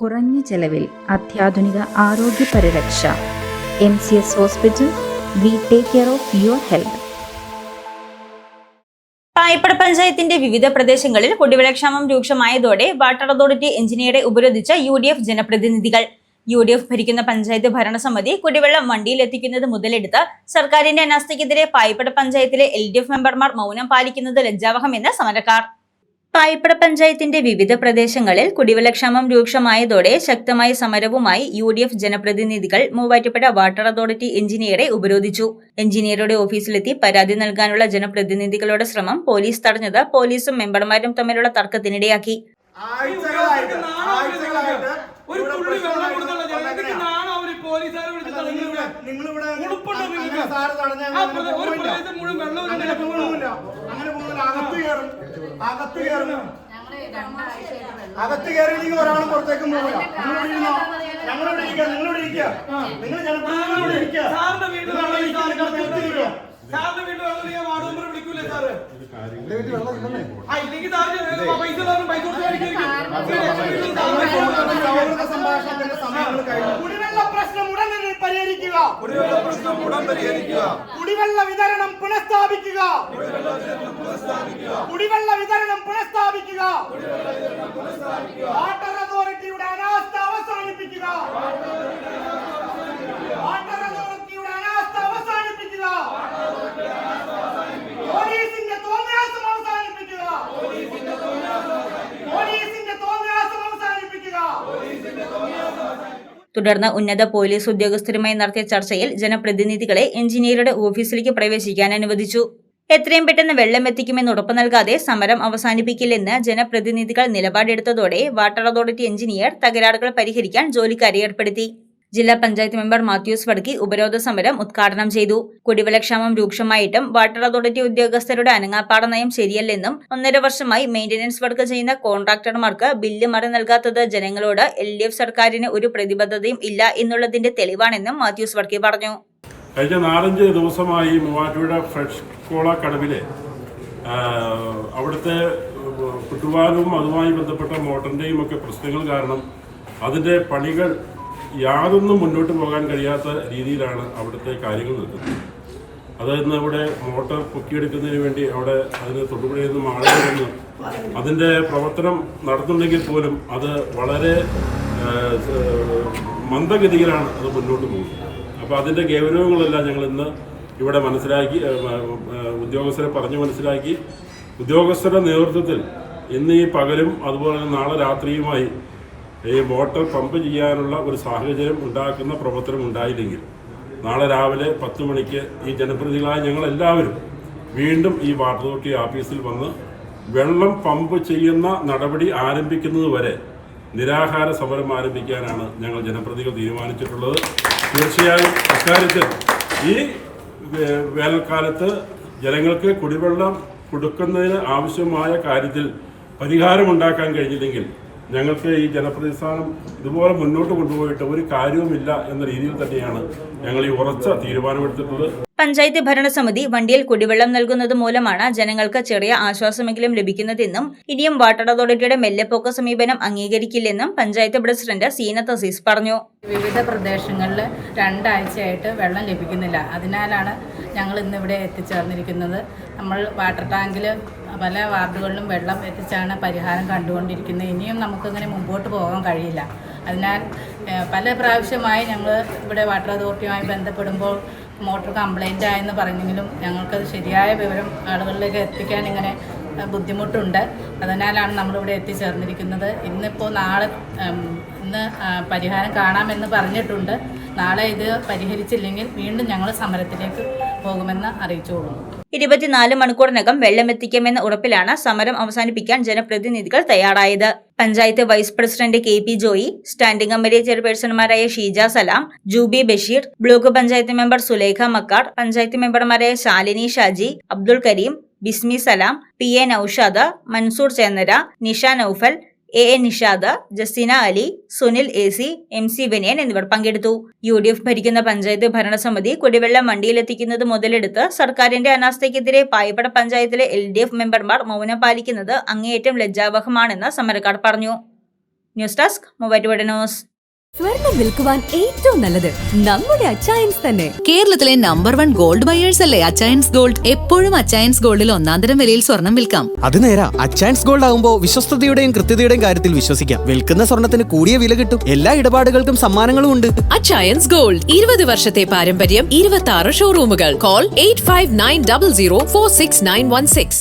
കുറഞ്ഞ ചെലവിൽ അത്യാധുനിക ആരോഗ്യ പരിരക്ഷ. MCS hospital. We take care of your health. Payippad പഞ്ചായത്തിന്റെ വിവിധ പ്രദേശങ്ങളിൽ കുടിവെള്ളക്ഷാമം രൂക്ഷമായതോടെ വാട്ടർ അതോറിറ്റി എഞ്ചിനീയറെ ഉപരോധിച്ച UDF ജനപ്രതിനിധികൾ. UDF ഭരിക്കുന്ന പഞ്ചായത്ത് ഭരണസമിതി കുടിവെള്ളം വണ്ടിയിൽ എത്തിക്കുന്നത് മുതലെടുത്ത് സർക്കാരിന്റെ അനാസ്ഥയ്ക്കെതിരെ പായിപ്പട പഞ്ചായത്തിലെ LDF മെമ്പർമാർ മൗനം പാലിക്കുന്നത് ലജ്ജാവഹമെന്ന് സമരക്കാർ. പായിപ്പട പഞ്ചായത്തിന്റെ വിവിധ പ്രദേശങ്ങളിൽ കുടിവെള്ളക്ഷാമം രൂക്ഷമായതോടെ ശക്തമായ സമരവുമായി UDF ജനപ്രതിനിധികൾ മൂവാറ്റുപുഴ വാട്ടർ അതോറിറ്റി എഞ്ചിനീയറെ ഉപരോധിച്ചു. എഞ്ചിനീയറുടെ ഓഫീസിലെത്തി പരാതി നൽകാനുള്ള ജനപ്രതിനിധികളുടെ ശ്രമം പോലീസ് തടഞ്ഞത് പോലീസും മെമ്പർമാരും തമ്മിലുള്ള തർക്കത്തിനിടയാക്കി. അകത്ത് കയറിയില്ലെങ്കിൽ ഒരാളും പുറത്തേക്കും പോകില്ല. ഞങ്ങളിവിടെ ഇരിക്കുക, നിങ്ങളിവിടെ ഇരിക്കുക, നിങ്ങൾ ജനപ്രതിനിധികളോട് ഇരിക്കുക. കുടിവെള്ള പ്രശ്നം ഉടൻ പരിഹരിക്കുക. കുടിവെള്ള വിതരണം പുനഃസ്ഥാപിക്കുക. കുടിവെള്ള വിതരണം പുനഃസ്ഥാപിക്കുക. വാട്ടർ അതോറിറ്റിയുടെ അനാസ്ഥ അവസാനിപ്പിക്കുക. വാട്ടർ അതോറിറ്റിയുടെ അനാസ്ഥ അവസാനിപ്പിക്കുക. പോലീസിന്റെ തോന്നിയാസം അവസാനിപ്പിക്കുക. പോലീസിന്റെ തോന്നിയാസം അവസാനിപ്പിക്കുക. തുടർന്ന് ഉന്നത പോലീസ് ഉദ്യോഗസ്ഥരുമായി നടത്തിയ ചർച്ചയിൽ ജനപ്രതിനിധികളെ എഞ്ചിനീയറുടെ ഓഫീസിലേക്ക് പ്രവേശിക്കാൻ അനുവദിച്ചു. എത്രയും പെട്ടെന്ന് വെള്ളം എത്തിക്കുമെന്ന് ഉറപ്പു നൽകാതെ സമരം അവസാനിപ്പിക്കില്ലെന്ന് ജനപ്രതിനിധികൾ നിലപാടെടുത്തതോടെ വാട്ടർ അതോറിറ്റി എഞ്ചിനീയർ തകരാറുകൾ പരിഹരിക്കാൻ ജോലിക്കാരെ ഏർപ്പെടുത്തി. ജില്ലാ പഞ്ചായത്ത് മെമ്പർ മാത്യൂസ് വടക്കി ഉപരോധ സമരം ഉദ്ഘാടനം ചെയ്തു. കുടിവെള്ളക്ഷാമം രൂക്ഷമായിട്ടും വാട്ടർ അതോറിറ്റി ഉദ്യോഗസ്ഥരുടെ അനങ്ങാപ്പാട നയം ശരിയല്ലെന്നും 1.5 വർഷമായി മെയിന്റനൻസ് വർക്ക് ചെയ്യുന്ന കോൺട്രാക്ടർമാർക്ക് ബില്ല് മറി നൽകാത്തത് ജനങ്ങളോട് LDF സർക്കാരിന് ഒരു പ്രതിബദ്ധതയും ഇല്ല എന്നുള്ളതിന്റെ തെളിവാണെന്നും മാത്യൂസ് വടക്കി പറഞ്ഞു. കഴിഞ്ഞ 4-5 ദിവസമായി മൂവാറ്റുപുഴ ഫ്രഷ് കോള കടവിലെ അവിടുത്തെ കുട്ടുവാലും അതുമായി ബന്ധപ്പെട്ട മോട്ടറിൻ്റെയും ഒക്കെ പ്രശ്നങ്ങൾ കാരണം അതിൻ്റെ പണികൾ യാതൊന്നും മുന്നോട്ട് പോകാൻ കഴിയാത്ത രീതിയിലാണ് അവിടുത്തെ കാര്യങ്ങൾ നിൽക്കുന്നത്. അതായത് ഇവിടെ മോട്ടോർ പൊക്കിയെടുക്കുന്നതിന് വേണ്ടി അവിടെ അതിന് തൊടുപുഴയിൽ നിന്നും ആളുകളിൽ നിന്ന് അതിൻ്റെ പ്രവർത്തനം നടത്തുന്നുണ്ടെങ്കിൽ പോലും അത് വളരെ മന്ദഗതിയിലാണ് അത് മുന്നോട്ട് പോകുന്നത്. അപ്പോൾ അതിൻ്റെ ഗൗരവങ്ങളെല്ലാം ഞങ്ങൾ ഇന്ന് ഇവിടെ മനസ്സിലാക്കി, ഉദ്യോഗസ്ഥരെ പറഞ്ഞ് മനസ്സിലാക്കി. ഉദ്യോഗസ്ഥരുടെ നേതൃത്വത്തിൽ ഇന്ന് ഈ പകലും അതുപോലെ നാളെ രാത്രിയുമായി ഈ വാട്ടർ പമ്പ് ചെയ്യാനുള്ള ഒരു സാഹചര്യം ഉണ്ടാക്കുന്ന പ്രവർത്തനം ഉണ്ടായില്ലെങ്കിൽ നാളെ രാവിലെ 10 മണിക്ക് ഈ ജനപ്രതിനിധികളായ ഞങ്ങളെല്ലാവരും വീണ്ടും ഈ വാട്ടർ അതോറിറ്റി ഓഫീസിൽ വന്ന് വെള്ളം പമ്പ് ചെയ്യുന്ന നടപടി ആരംഭിക്കുന്നത് വരെ നിരാഹാര സമരം ആരംഭിക്കാനാണ് ഞങ്ങൾ ജനപ്രതിനിധികൾ തീരുമാനിച്ചിട്ടുള്ളത്. തീർച്ചയായും അക്കാര്യത്തിൽ ഈ വേനൽക്കാലത്ത് ജനങ്ങൾക്ക് കുടിവെള്ളം കൊടുക്കുന്നതിന് ആവശ്യമായ കാര്യത്തിൽ പരിഹാരമുണ്ടാക്കാൻ കഴിഞ്ഞില്ലെങ്കിൽ ഞങ്ങൾക്ക് ഈ ജനപ്രതിനിധി സ്ഥാനം ഇതുപോലെ മുന്നോട്ട് കൊണ്ടുപോയിട്ട് ഒരു കാര്യവുമില്ല എന്ന രീതിയിൽ തന്നെയാണ് ഞങ്ങൾ ഈ ഉറച്ച തീരുമാനമെടുത്തിട്ടുള്ളത്. പഞ്ചായത്ത് ഭരണസമിതി വണ്ടിയിൽ കുടിവെള്ളം നൽകുന്നത് മൂലമാണ് ജനങ്ങൾക്ക് ചെറിയ ആശ്വാസമെങ്കിലും ലഭിക്കുന്നതെന്നും ഇനിയും വാട്ടർ അതോറിറ്റിയുടെ മെല്ലെപ്പോക്ക സമീപനം അംഗീകരിക്കില്ലെന്നും പഞ്ചായത്ത് പ്രസിഡന്റ് സീനത്ത് അസീസ് പറഞ്ഞു. വിവിധ പ്രദേശങ്ങളിൽ 2 ആഴ്ചയായിട്ട് വെള്ളം ലഭിക്കുന്നില്ല. അതിനാലാണ് ഞങ്ങൾ ഇന്നിവിടെ എത്തിച്ചേർന്നിരിക്കുന്നത്. നമ്മൾ വാട്ടർ ടാങ്കിൽ പല വാർഡുകളിലും വെള്ളം എത്തിച്ചാണ് പരിഹാരം കണ്ടുകൊണ്ടിരിക്കുന്നത്. ഇനിയും നമുക്കിങ്ങനെ മുമ്പോട്ട് പോകാൻ കഴിയില്ല. അതിനാൽ പല പ്രാവശ്യമായി ഞങ്ങൾ ഇവിടെ വാട്ടർ അതോറിറ്റിയുമായി ബന്ധപ്പെടുമ്പോൾ മോട്ടോർ കംപ്ലൈൻ്റ് ആയെന്ന് പറഞ്ഞെങ്കിലും ഞങ്ങൾക്കത് ശരിയായ വിവരം ആളുകളിലേക്ക് എത്തിക്കാൻ ഇങ്ങനെ ബുദ്ധിമുട്ടുണ്ട്. അതിനാലാണ് നമ്മളിവിടെ എത്തിച്ചേർന്നിരിക്കുന്നത്. ഇന്ന് പരിഹാരം കാണാമെന്ന് പറഞ്ഞിട്ടുണ്ട്. നാളെ ഇത് പരിഹരിച്ചില്ലെങ്കിൽ വീണ്ടും ഞങ്ങൾ സമരത്തിലേക്ക് പോകുമെന്ന് അറിയിച്ചുകൊള്ളുന്നു. 24 മണിക്കൂറിനകം വെള്ളമെത്തിക്കുമെന്ന ഉറപ്പിലാണ് സമരം അവസാനിപ്പിക്കാൻ ജനപ്രതിനിധികൾ തയ്യാറായത്. Panchayat vice president KP Joy, standing committee ചെയർപേഴ്സൺമാരായ ഷീജ സലാം, ജൂബി ബഷീർ, ബ്ലോക്ക് പഞ്ചായത്ത് മെമ്പർ സുലേഖ മക്കാർ, പഞ്ചായത്ത് മെമ്പർമാരായ ശാലിനി ഷാജി, അബ്ദുൾ കരീം, ബിസ്മി സലാം, PA Naushad, Mansoor Chennara, Nisha Noufal, AA Nishad, Jaseena Ali, Sunil AC, MC Vinayan എന്നിവർ പങ്കെടുത്തു. UDF ഭരിക്കുന്ന പഞ്ചായത്ത് ഭരണസമിതി കുടിവെള്ളം വണ്ടിയിലെത്തിക്കുന്നത് മുതലെടുത്ത് സർക്കാരിന്റെ അനാസ്ഥയ്ക്കെതിരെ പായിപ്പട പഞ്ചായത്തിലെ LDF മെമ്പർമാർ മൗനം പാലിക്കുന്നത് അങ്ങേയറ്റം ലജ്ജാവഹമാണെന്ന് സമരക്കാർ പറഞ്ഞു. News desk Muvattupuzha news. സ്വർണം വിൽക്കുവാൻ ഏറ്റവും നല്ലത് നമ്മുടെ അച്ചയൻസ് തന്നെ. കേരളത്തിലെ നമ്പർ 1 ഗോൾഡ് ബയേഴ്സ് അല്ലേ അച്ചയൻസ് ഗോൾഡ്. എപ്പോഴും അച്ചയൻസ് ഗോൾഡിൽ ഒന്നാന്തരം വിലയിൽ സ്വർണം വിൽക്കാം. അത് നേരാ. അച്ചയൻസ് ഗോൾഡ് ആകുമ്പോൾ വിശ്വസ്തതയുടെയും കൃത്യതയുടെയും കാര്യത്തിൽ വിശ്വസിക്കാം. വിൽക്കുന്ന സ്വർണത്തിന് കൂടിയ വില കിട്ടും. എല്ലാ ഇടപാടുകൾക്കും സമ്മാനങ്ങളും ഉണ്ട്. അച്ചയൻസ് ഗോൾഡ് 20 വർഷത്തെ പാരമ്പര്യം, 26 ഷോറൂമുകൾ. കോൾ 8590046916.